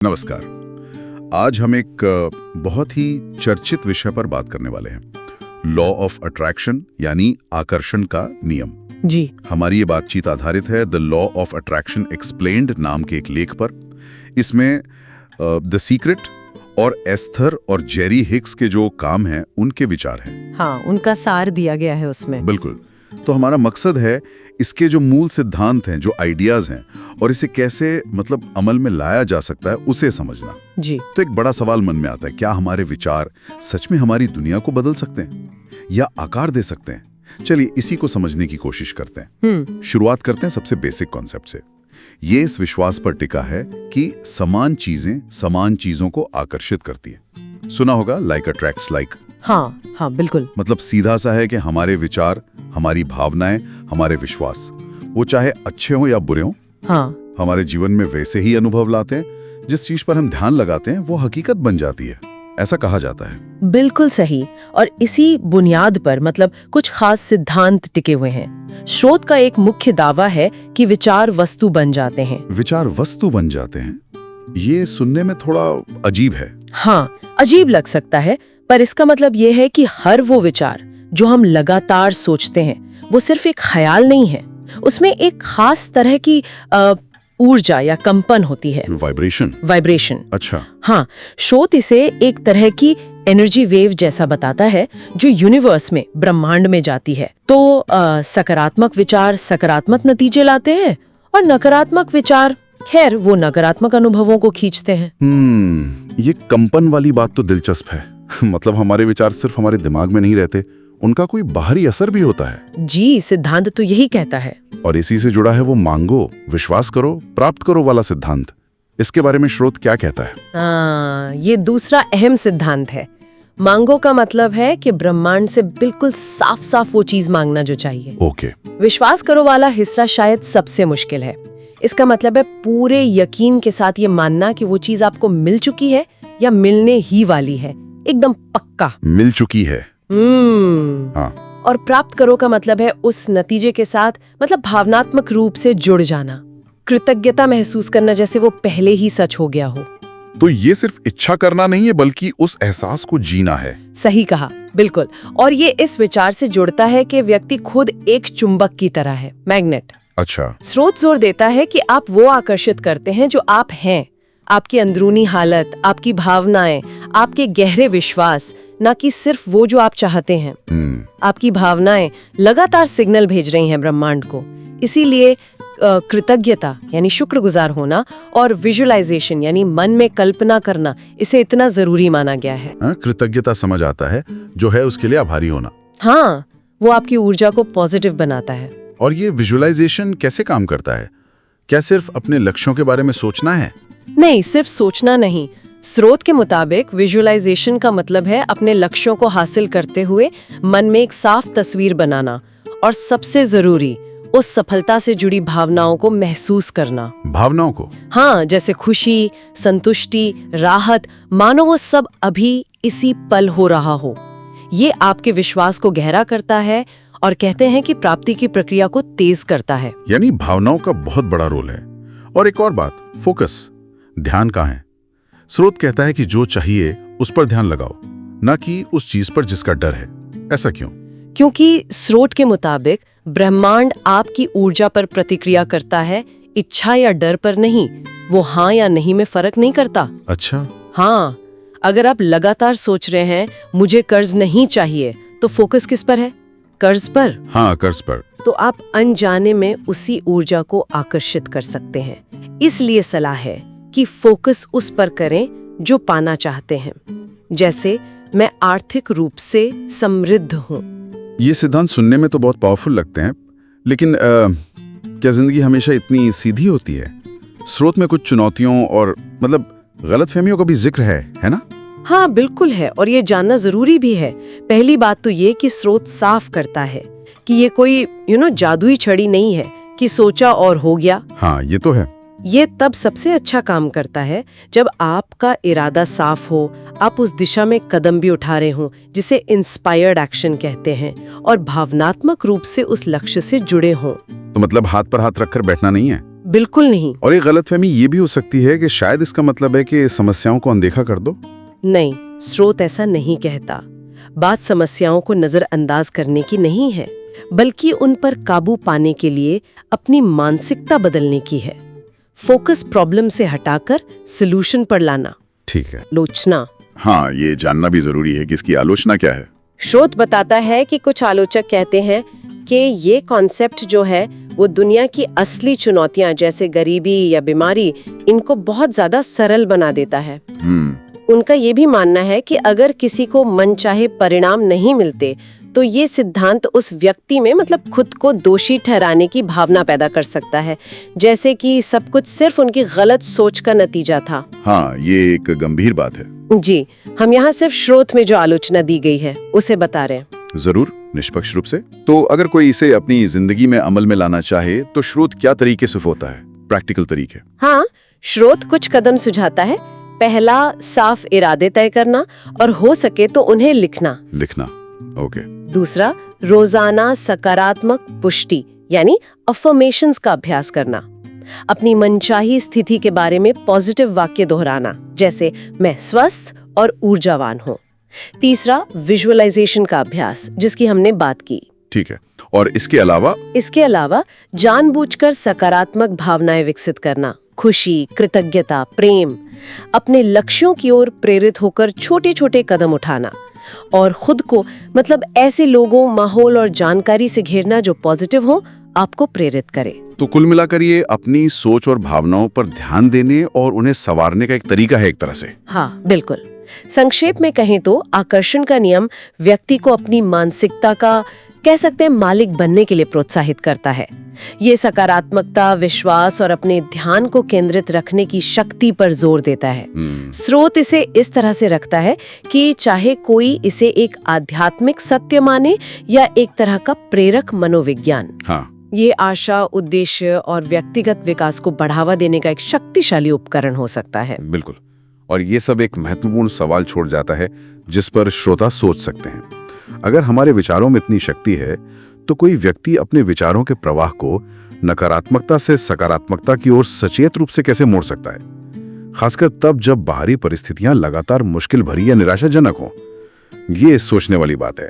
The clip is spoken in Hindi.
नमस्कार। आज हम एक बहुत ही चर्चित विषय पर बात करने वाले हैं, लॉ ऑफ अट्रैक्शन यानी आकर्षण का नियम। जी। हमारी ये बातचीत आधारित है the law of attraction explained नाम के एक लेख पर। इसमें द सीक्रेट और एस्थर और जेरी हिक्स के जो काम हैं उनके विचार हैं। हाँ, उनका सार दिया गया है उसमें। बिल्कुल। तो हमारा मकसद है इसके जो मूल सिद्धांत हैं, जो आइडियाज हैं, और इसे कैसे अमल में लाया जा सकता है उसे समझना। जी। तो एक बड़ा सवाल मन में आता है, क्या हमारे विचार सच में हमारी दुनिया को बदल सकते हैं या आकार दे सकते हैं? चलिए इसी को समझने की कोशिश करते हैं। शुरुआत करते हैं सबसे बेसिक कॉन्सेप्ट से। ये इस विश्वास पर टिका है कि समान चीजें समान चीजों को आकर्षित करती है। सुना होगा लाइक अट्रैक्ट्स लाइक। हाँ हाँ, बिल्कुल। सीधा सा है कि हमारे विचार, हमारी भावनाएं, हमारे विश्वास, वो चाहे अच्छे हों या बुरे हों, हाँ, हमारे जीवन में वैसे ही अनुभव लाते हैं। जिस चीज पर हम ध्यान लगाते हैं वो हकीकत बन जाती है, ऐसा कहा जाता है। बिल्कुल सही। और इसी बुनियाद पर कुछ खास सिद्धांत टिके हुए हैं। स्रोत का एक मुख्य दावा है कि विचार वस्तु बन जाते हैं। विचार वस्तु बन जाते हैं, ये सुनने में थोड़ा अजीब है। हाँ, अजीब लग सकता है, पर इसका मतलब ये है कि हर वो विचार जो हम लगातार सोचते हैं वो सिर्फ एक ख्याल नहीं है, उसमें एक खास तरह की ऊर्जा या कंपन होती है। वाइब्रेशन। अच्छा। हाँ, स्रोत इसे एक तरह की एनर्जी वेव जैसा बताता है जो यूनिवर्स में, ब्रह्मांड में जाती है। तो सकारात्मक विचार सकारात्मक नतीजे लाते हैं और नकारात्मक विचार, खैर, वो नकारात्मक अनुभवों को खींचते हैं। ये कंपन वाली बात तो दिलचस्प है। हमारे विचार सिर्फ हमारे दिमाग में नहीं रहते, उनका कोई बाहरी असर भी होता है। जी, सिद्धांत तो यही कहता है। और इसी से जुड़ा है वो मांगो, विश्वास करो, प्राप्त करो वाला सिद्धांत। इसके बारे में स्रोत क्या कहता है? ये दूसरा अहम सिद्धांत है। मांगो का मतलब है कि ब्रह्मांड से बिल्कुल साफ साफ वो चीज मांगना जो चाहिए। ओके। विश्वास करो वाला हिस्सा शायद सबसे मुश्किल है। इसका मतलब है पूरे यकीन के साथ ये मानना कि वो चीज आपको मिल चुकी है या मिलने ही वाली है, एकदम पक्का मिल चुकी है। हाँ। और प्राप्त करो का मतलब है उस नतीजे के साथ भावनात्मक रूप से जुड़ जाना, कृतज्ञता महसूस करना जैसे वो पहले ही सच हो गया हो। तो ये सिर्फ इच्छा करना नहीं है, बल्कि उस एहसास को जीना है। सही कहा, बिल्कुल। और ये इस विचार से जुड़ता है कि व्यक्ति खुद एक चुंबक की तरह है, मैग्नेट। अच्छा। स्रोत जोर देता है कि आप वो आकर्षित करते हैं जो आप हैं, आपकी अंदरूनी हालत, आपकी भावनाएं, आपके गहरे विश्वास, न कि सिर्फ वो जो आप चाहते हैं। आपकी भावनाएं लगातार सिग्नल भेज रही हैं ब्रह्मांड को। इसीलिए कृतज्ञता यानी शुक्रगुजार होना और विजुअलाइजेशन यानी मन में कल्पना करना, इसे इतना जरूरी माना गया है। कृतज्ञता समझ आता है, जो है उसके लिए आभारी होना। हाँ, वो आपकी ऊर्जा को पॉजिटिव बनाता है। और ये विजुअलाइजेशन कैसे काम करता है? क्या सिर्फ अपने लक्ष्यों के बारे में सोचना है? नहीं, सिर्फ सोचना नहीं। स्रोत के मुताबिक विजुअलाइजेशन का मतलब है अपने लक्ष्यों को हासिल करते हुए मन में एक साफ तस्वीर बनाना, और सबसे जरूरी उस सफलता से जुड़ी भावनाओं को महसूस करना। भावनाओं को? हाँ, जैसे खुशी, संतुष्टि, राहत, मानो वो सब अभी इसी पल हो रहा हो। ये आपके विश्वास को गहरा करता है और कहते हैं कि प्राप्ति की प्रक्रिया को तेज करता है। यानी भावनाओं का बहुत बड़ा रोल है। और एक और बात, फोकस, ध्यान कहाँ है? स्रोत कहता है कि जो चाहिए उस पर ध्यान लगाओ, न कि उस चीज पर जिसका डर है। ऐसा क्यों? क्योंकि स्रोत के मुताबिक ब्रह्मांड आपकी ऊर्जा पर प्रतिक्रिया करता है, इच्छा या डर पर नहीं। वो हाँ या नहीं में फर्क नहीं करता। अच्छा। हाँ, अगर आप लगातार सोच रहे हैं मुझे कर्ज नहीं चाहिए, तो फोकस किस पर है? कर्ज पर। हाँ, कर्ज पर। तो आप अनजाने में उसी ऊर्जा को आकर्षित कर सकते हैं। इसलिए सलाह है कि फोकस उस पर करें जो पाना चाहते हैं। जैसे, मैं आर्थिक रूप से समृद्ध हूँ। ये सिद्धांत सुनने में तो बहुत पावरफुल लगते हैं, लेकिन क्या जिंदगी हमेशा इतनी सीधी होती है? स्रोत में कुछ चुनौतियों और गलतफहमियों का भी जिक्र है ना? हाँ, बिल्कुल है, और ये जानना जरूरी भी है। पहली बात तो ये कि स्रोत साफ करता है कि ये कोई जादुई छड़ी नहीं है कि सोचा और हो गया। हाँ, ये तो है। ये तब सबसे अच्छा काम करता है जब आपका इरादा साफ हो, आप उस दिशा में कदम भी उठा रहे हों, जिसे इंस्पायर्ड एक्शन कहते हैं, और भावनात्मक रूप से उस लक्ष्य से जुड़े हों। तो हाथ पर हाथ रखकर बैठना नहीं है? बिल्कुल नहीं। और एक गलतफहमी ये भी हो सकती है कि शायद इसका मतलब है कि समस्याओं को अनदेखा कर दो। नहीं, स्रोत ऐसा नहीं कहता। बात समस्याओं को नजरअंदाज करने की नहीं है, बल्कि उन पर काबू पाने के लिए अपनी मानसिकता बदलने की है। फोकस प्रॉब्लम से हटाकर सॉल्यूशन पर लाना। ठीक है। आलोचना। हाँ, ये जानना भी जरूरी है कि इसकी आलोचना क्या है। स्रोत बताता है कि कुछ आलोचक कहते हैं कि ये कॉन्सेप्ट जो है वो दुनिया की असली चुनौतियां जैसे गरीबी या बीमारी, इनको बहुत ज्यादा सरल बना देता है। उनका ये भी मानना है कि अगर किसी को मनचाहे परिणाम नहीं मिलते तो ये सिद्धांत उस व्यक्ति में मतलब खुद को दोषी ठहराने की भावना पैदा कर सकता है, जैसे कि सब कुछ सिर्फ उनकी गलत सोच का नतीजा था। हाँ, ये एक गंभीर बात है। जी, हम यहाँ सिर्फ स्रोत में जो आलोचना दी गई है उसे बता रहे हैं। जरूर, निष्पक्ष रूप से। तो अगर कोई इसे अपनी जिंदगी में अमल में लाना चाहे तो स्रोत क्या तरीके से होता है, प्रैक्टिकल तरीके? हाँ, स्रोत कुछ कदम सुझाता है। पहला, साफ इरादे तय करना और हो सके तो उन्हें लिखना। ओके। दूसरा, रोजाना सकारात्मक पुष्टि यानी अफर्मेशंस का अभ्यास करना। अपनी मनचाही स्थिति के बारे में पॉजिटिव वाक्य दोहराना, जैसे मैं स्वस्थ और ऊर्जावान हूँ। तीसरा, विजुअलाइजेशन का अभ्यास, जिसकी हमने बात की। ठीक है। और इसके अलावा जानबूझकर सकारात्मक भावनाएं विकसित करना, खुशी, कृतज्ञता, प्रेम। अपने लक्ष्यों की ओर प्रेरित होकर छोटे छोटे कदम उठाना और खुद को मतलब ऐसे लोगों, माहौल और जानकारी से घेरना जो पॉजिटिव हो, आपको प्रेरित करे। तो कुल मिलाकर ये अपनी सोच और भावनाओं पर ध्यान देने और उन्हें संवारने का एक तरीका है, एक तरह से। हाँ, बिल्कुल। संक्षेप में कहें तो आकर्षण का नियम व्यक्ति को अपनी मानसिकता का, कह सकते हैं, मालिक बनने के लिए प्रोत्साहित करता है। ये सकारात्मकता, विश्वास और अपने ध्यान को केंद्रित रखने की शक्ति पर जोर देता है। स्रोत इसे इस तरह से रखता है कि चाहे कोई इसे एक आध्यात्मिक सत्य माने या एक तरह का प्रेरक मनोविज्ञान, ये आशा, उद्देश्य और व्यक्तिगत विकास को बढ़ावा देने का एक शक्तिशाली उपकरण हो सकता है। बिल्कुल। और ये सब एक महत्वपूर्ण सवाल छोड़ जाता है जिस पर श्रोता सोच सकते हैं। अगर हमारे विचारों में इतनी शक्ति है तो कोई व्यक्ति अपने विचारों के प्रवाह को नकारात्मकता से सकारात्मकता की ओर सचेत रूप से कैसे मोड़ सकता है, खासकर तब जब बाहरी परिस्थितियां लगातार मुश्किल भरी या निराशाजनक हों? ये सोचने वाली बात है।